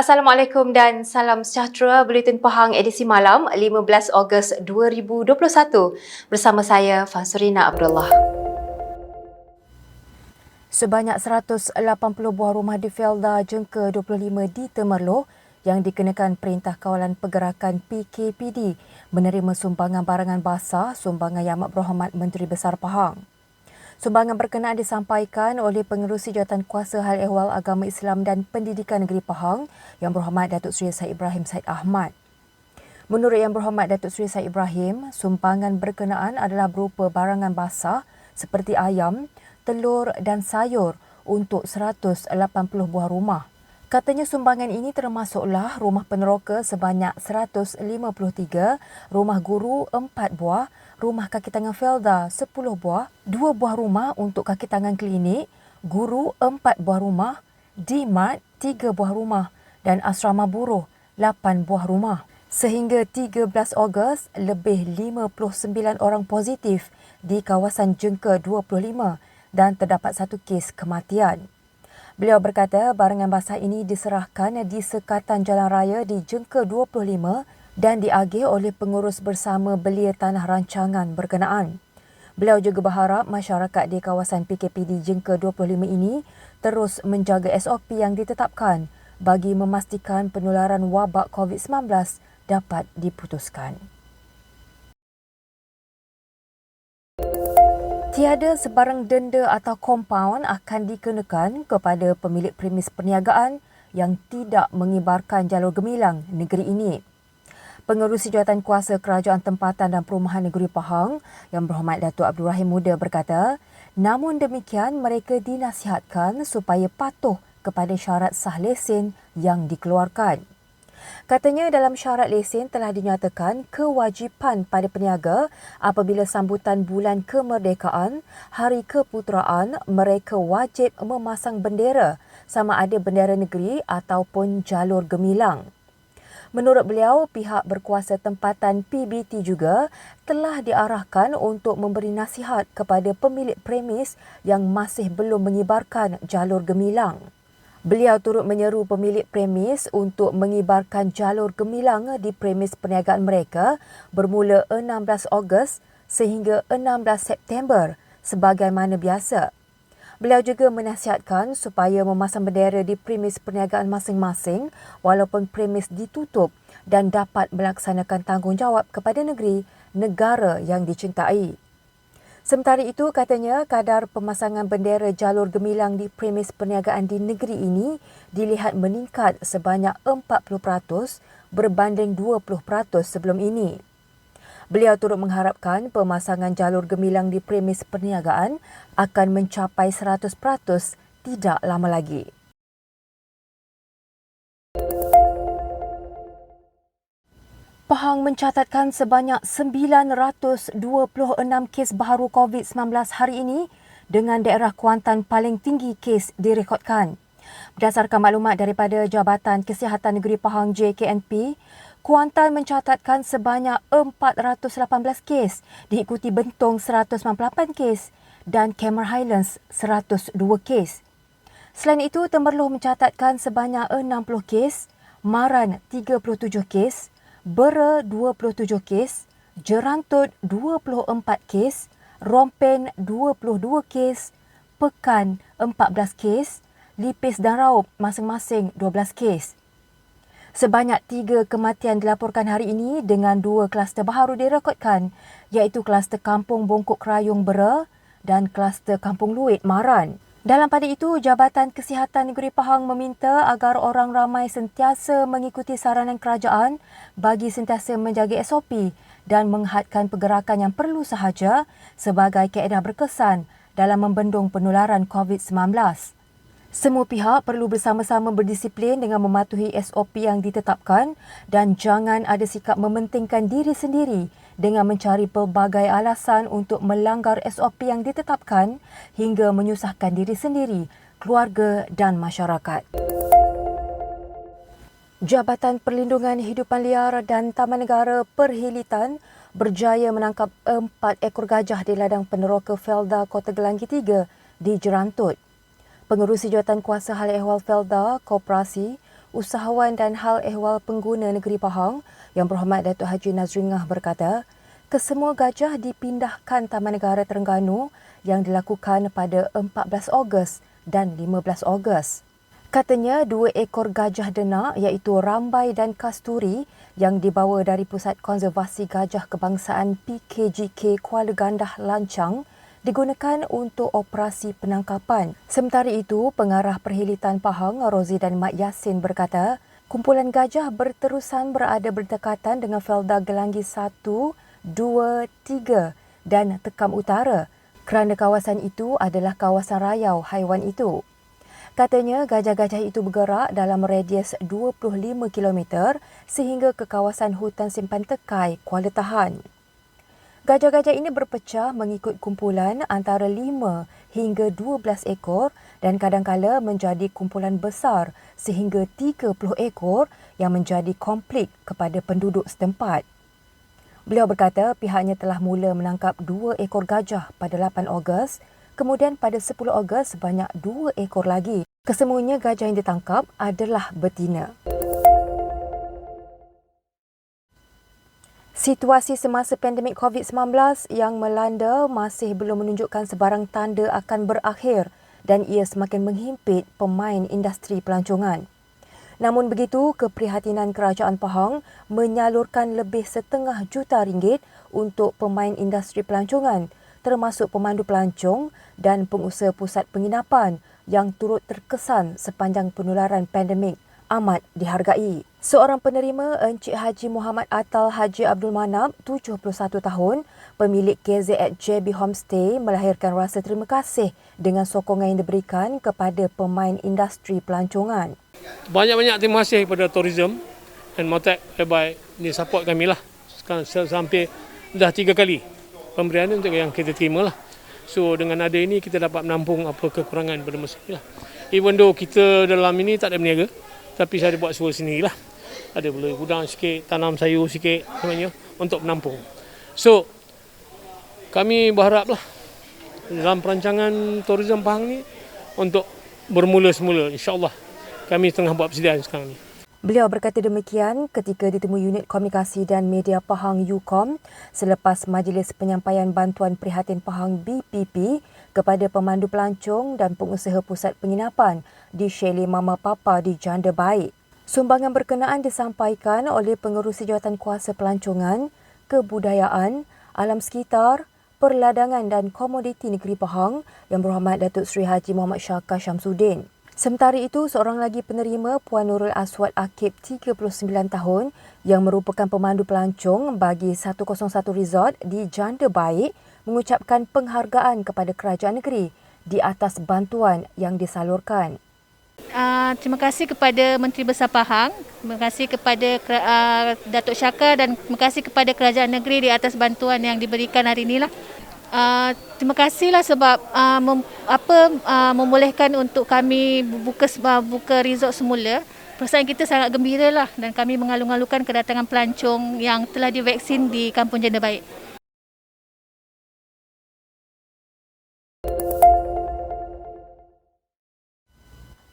Assalamualaikum dan salam sejahtera. Buletin Pahang edisi malam 15 Ogos 2021 bersama saya Fansurina Abdullah. Sebanyak 180 buah rumah di Felda Jengka 25 di Temerloh yang dikenakan Perintah Kawalan Pergerakan PKPD menerima sumbangan barangan basah sumbangan Yang Amat Berhormat Menteri Besar Pahang. Sumbangan berkenaan disampaikan oleh Pengerusi Jawatankuasa Hal Ehwal Agama Islam dan Pendidikan Negeri Pahang Yang Berhormat Datuk Seri Said Ibrahim Said Ahmad. Menurut Yang Berhormat Datuk Seri Said Ibrahim, sumbangan berkenaan adalah berupa barangan basah seperti ayam, telur dan sayur untuk 180 buah rumah. Katanya sumbangan ini termasuklah rumah peneroka sebanyak 153, rumah guru 4 buah, rumah kaki tangan Felda 10 buah, 2 buah rumah untuk kaki tangan klinik, guru 4 buah rumah, DMAT 3 buah rumah dan asrama buruh 8 buah rumah. Sehingga 13 Ogos, lebih 59 orang positif di kawasan Jengka 25 dan terdapat 1 kes kematian. Beliau berkata barangan basah ini diserahkan di sekatan jalan raya di Jengka 25 dan diagih oleh pengurus bersama belia tanah rancangan berkenaan. Beliau juga berharap masyarakat di kawasan PKPD Jengka 25 ini terus menjaga SOP yang ditetapkan bagi memastikan penularan wabak COVID-19 dapat diputuskan. Tiada sebarang denda atau kompaun akan dikenakan kepada pemilik premis perniagaan yang tidak mengibarkan jalur gemilang negeri ini. Pengerusi Jawatankuasa Kerajaan Tempatan dan Perumahan Negeri Pahang Yang Berhormat Datuk Abdul Rahim Muda berkata, namun demikian mereka dinasihatkan supaya patuh kepada syarat sah lesen yang dikeluarkan. Katanya dalam syarat lesen telah dinyatakan kewajipan pada peniaga apabila sambutan bulan kemerdekaan, hari keputeraan, mereka wajib memasang bendera sama ada bendera negeri ataupun jalur gemilang. Menurut beliau, pihak berkuasa tempatan PBT juga telah diarahkan untuk memberi nasihat kepada pemilik premis yang masih belum mengibarkan jalur gemilang. Beliau turut menyeru pemilik premis untuk mengibarkan jalur gemilang di premis perniagaan mereka bermula 16 Ogos sehingga 16 September sebagaimana biasa. Beliau juga menasihatkan supaya memasang bendera di premis perniagaan masing-masing walaupun premis ditutup dan dapat melaksanakan tanggungjawab kepada negeri, negara yang dicintai. Sementara itu, katanya kadar pemasangan bendera jalur gemilang di premis perniagaan di negeri ini dilihat meningkat sebanyak 40% berbanding 20% sebelum ini. Beliau turut mengharapkan pemasangan jalur gemilang di premis perniagaan akan mencapai 100% tidak lama lagi. Pahang mencatatkan sebanyak 926 kes baharu COVID-19 hari ini dengan daerah Kuantan paling tinggi kes direkodkan. Berdasarkan maklumat daripada Jabatan Kesihatan Negeri Pahang JKNP, Kuantan mencatatkan sebanyak 418 kes, diikuti Bentong 198 kes dan Cameron Highlands 102 kes. Selain itu, Temerloh mencatatkan sebanyak 60 kes, Maran 37 kes, Bera 27 kes, Jerantut 24 kes, Rompen 22 kes, Pekan 14 kes, Lipis dan Raup masing-masing 12 kes. Sebanyak 3 kematian dilaporkan hari ini dengan 2 kluster baharu direkodkan iaitu kluster Kampung Bongkok Krayung Bera dan kluster Kampung Luit Maran. Dalam pada itu, Jabatan Kesihatan Negeri Pahang meminta agar orang ramai sentiasa mengikuti saranan kerajaan bagi sentiasa menjaga SOP dan menghadkan pergerakan yang perlu sahaja sebagai kaedah berkesan dalam membendung penularan COVID-19. Semua pihak perlu bersama-sama berdisiplin dengan mematuhi SOP yang ditetapkan dan jangan ada sikap mementingkan diri sendiri dengan mencari pelbagai alasan untuk melanggar SOP yang ditetapkan hingga menyusahkan diri sendiri, keluarga dan masyarakat. Jabatan Perlindungan Hidupan Liar dan Taman Negara Perhilitan berjaya menangkap 4 ekor gajah di ladang peneroka Felda Kota Gelanggi 3 di Jerantut. Pengerusi Jawatankuasa Hal Ehwal Felda, Koperasi, Usahawan dan Hal Ehwal Pengguna Negeri Pahang Yang Berhormat Datuk Haji Nazringah berkata, kesemua gajah dipindahkan Taman Negara Terengganu yang dilakukan pada 14 Ogos dan 15 Ogos. Katanya 2 ekor gajah denak iaitu Rambai dan Kasturi yang dibawa dari Pusat Konservasi Gajah Kebangsaan PKGK Kuala Gandah Lancang digunakan untuk operasi penangkapan. Sementara itu, Pengarah Perhilitan Pahang, Rozi dan Mat Yassin berkata, kumpulan gajah berterusan berada berdekatan dengan Felda Gelangi 1, 2, 3 dan Tekam Utara kerana kawasan itu adalah kawasan rayau haiwan itu. Katanya, gajah-gajah itu bergerak dalam radius 25 km sehingga ke kawasan hutan simpan Tekai, Kuala Tahan. Gajah-gajah ini berpecah mengikut kumpulan antara 5 hingga 12 ekor dan kadangkala menjadi kumpulan besar sehingga 30 ekor yang menjadi konflik kepada penduduk setempat. Beliau berkata pihaknya telah mula menangkap 2 ekor gajah pada 8 Ogos, kemudian pada 10 Ogos sebanyak 2 ekor lagi. Kesemuanya gajah yang ditangkap adalah betina. Situasi semasa pandemik COVID-19 yang melanda masih belum menunjukkan sebarang tanda akan berakhir dan ia semakin menghimpit pemain industri pelancongan. Namun begitu, keprihatinan Kerajaan Pahang menyalurkan lebih RM500,000 untuk pemain industri pelancongan, termasuk pemandu pelancong dan pengusaha pusat penginapan yang turut terkesan sepanjang penularan pandemik amat dihargai. Seorang penerima, Encik Haji Muhammad Atal Haji Abdul Manap, 71 tahun, pemilik KZJB Homestay melahirkan rasa terima kasih dengan sokongan yang diberikan kepada pemain industri pelancongan. Banyak-banyak terima kasih kepada tourism dan Motek whereby dia support kami lah. Sekarang sampai dah 3 kali pemberian untuk yang kita terima lah. So dengan ada ini kita dapat menampung apa kekurangan pada masa ini lah. Even though kita dalam ini tak ada berniaga, tapi saya ada buat suara sendirilah. Ada boleh gudang sikit, tanam sayur sikit sebenarnya untuk menampung. So kami berharaplah dalam perancangan tourism Pahang ni untuk bermula semula, insya-Allah. Kami tengah buat persediaan sekarang ni. Beliau berkata demikian ketika ditemui Unit Komunikasi dan Media Pahang UKOM selepas Majlis Penyampaian Bantuan Prihatin Pahang BPP kepada pemandu pelancong dan pengusaha pusat penginapan di Chalet Mama Papa di Janda Baik. Sumbangan berkenaan disampaikan oleh Pengerusi Jawatankuasa Pelancongan, Kebudayaan, Alam Sekitar, Perladangan dan Komoditi Negeri Pahang Yang Berhormat Datuk Seri Haji Muhammad Syaka Syamsuddin. Sementara itu, seorang lagi penerima, Puan Nurul Aswad Akib, 39 tahun, yang merupakan pemandu pelancong bagi 101 Resort di Janda Baik, mengucapkan penghargaan kepada kerajaan negeri di atas bantuan yang disalurkan. Terima kasih kepada Menteri Besar Pahang, terima kasih kepada Datuk Syaka dan terima kasih kepada kerajaan negeri di atas bantuan yang diberikan hari inilah. Terima kasihlah sebab membolehkan untuk kami buka resort semula. Perasaan kita sangat gembira lah dan kami mengalu-alukan kedatangan pelancong yang telah divaksin di Kampung Janda Baik.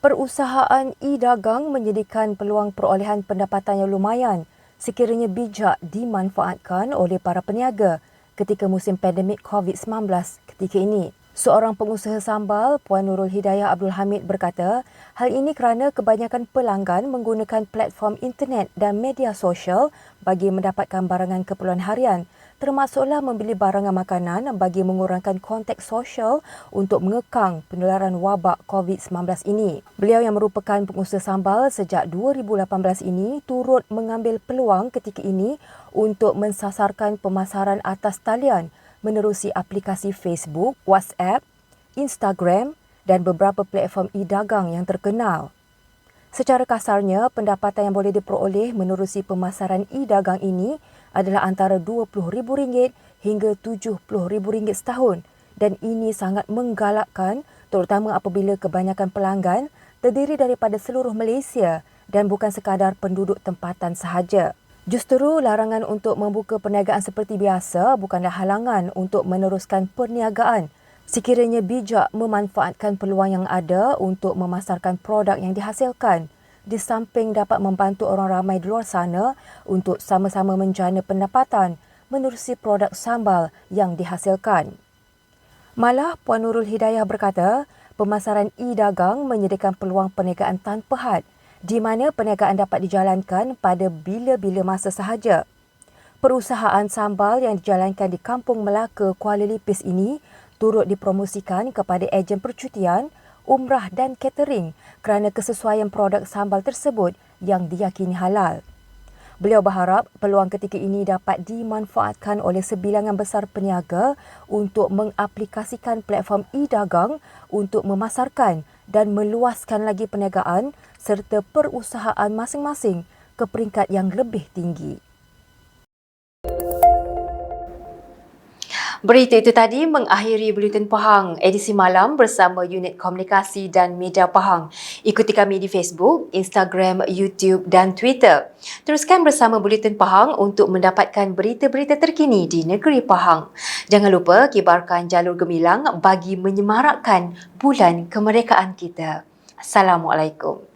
Perusahaan e-dagang menyediakan peluang perolehan pendapatan yang lumayan sekiranya bijak dimanfaatkan oleh para peniaga ketika musim pandemik COVID-19 ketika ini. Seorang pengusaha sambal, Puan Nurul Hidayah Abdul Hamid berkata, hal ini kerana kebanyakan pelanggan menggunakan platform internet dan media sosial bagi mendapatkan barangan keperluan harian, termasuklah membeli barangan makanan bagi mengurangkan kontak sosial untuk mengekang penularan wabak COVID-19 ini. Beliau yang merupakan pengusaha sambal sejak 2018 ini turut mengambil peluang ketika ini untuk mensasarkan pemasaran atas talian menerusi aplikasi Facebook, WhatsApp, Instagram dan beberapa platform e-dagang yang terkenal. Secara kasarnya, pendapatan yang boleh diperoleh menerusi pemasaran e-dagang ini adalah antara RM20,000 hingga RM70,000 setahun dan ini sangat menggalakkan terutama apabila kebanyakan pelanggan terdiri daripada seluruh Malaysia dan bukan sekadar penduduk tempatan sahaja. Justru larangan untuk membuka perniagaan seperti biasa bukanlah halangan untuk meneruskan perniagaan sekiranya bijak memanfaatkan peluang yang ada untuk memasarkan produk yang dihasilkan di samping dapat membantu orang ramai di luar sana untuk sama-sama menjana pendapatan menerusi produk sambal yang dihasilkan. Malah Puan Nurul Hidayah berkata, pemasaran e-dagang menyediakan peluang perniagaan tanpa had di mana perniagaan dapat dijalankan pada bila-bila masa sahaja. Perusahaan sambal yang dijalankan di Kampung Melaka, Kuala Lipis ini turut dipromosikan kepada ejen percutian, umrah dan catering kerana kesesuaian produk sambal tersebut yang diyakini halal. Beliau berharap peluang ketika ini dapat dimanfaatkan oleh sebilangan besar peniaga untuk mengaplikasikan platform e-dagang untuk memasarkan dan meluaskan lagi perniagaan serta perusahaan masing-masing ke peringkat yang lebih tinggi. Berita itu tadi mengakhiri Buletin Pahang edisi malam bersama Unit Komunikasi dan Media Pahang. Ikuti kami di Facebook, Instagram, YouTube dan Twitter. Teruskan bersama Buletin Pahang untuk mendapatkan berita-berita terkini di negeri Pahang. Jangan lupa kibarkan jalur gemilang bagi menyemarakkan bulan kemerdekaan kita. Assalamualaikum.